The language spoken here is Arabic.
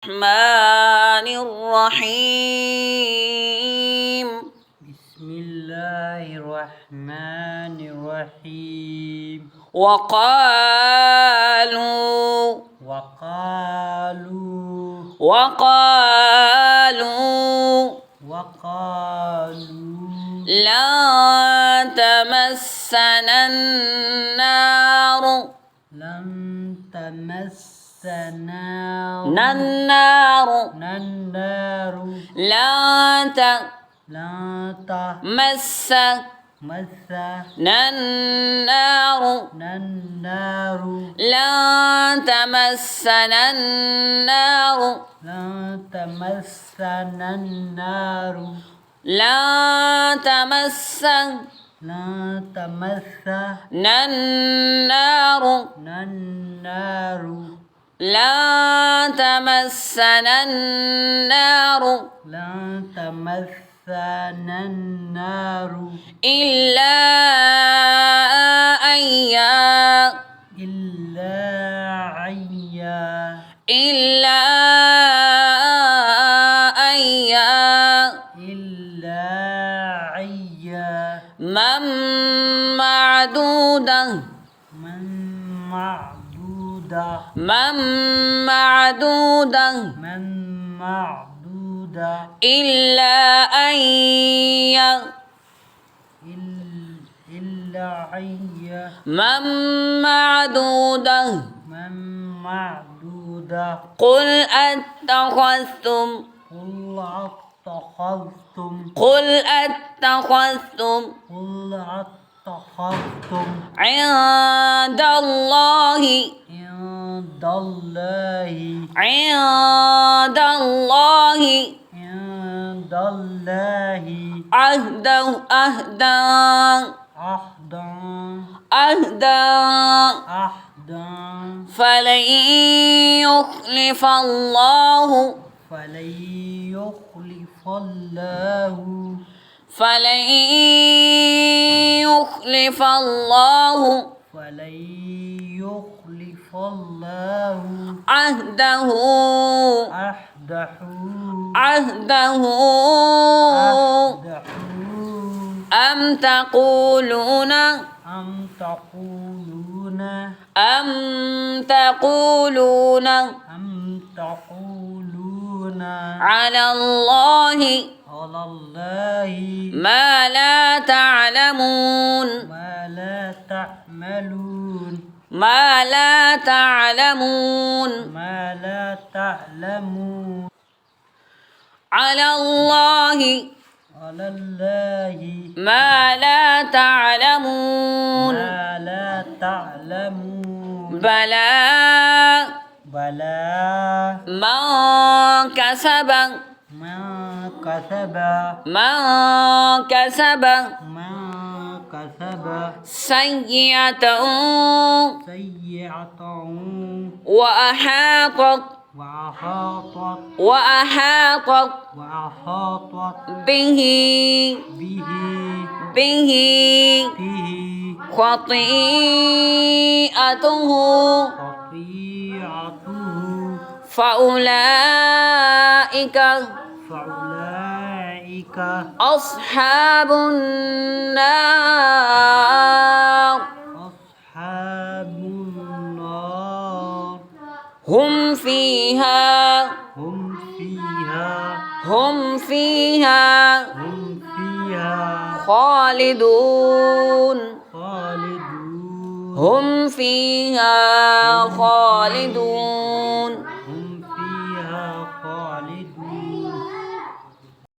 الرحمن الرحيم بسم الله الرحمن الرحيم وقالوا لن تمسنا النار إلا أياما معدودة إلا أياما معدودة قل أتخذتم عند الله عهدا فلن يخلف الله عهده أم تقولون على الله ما لا تعلمون على الله ما لا تعلمون بلى من كسب سيئة وأحاطت به خطيئته فأولئك أصحاب النار هم فيها خالدون هم فيها خالدون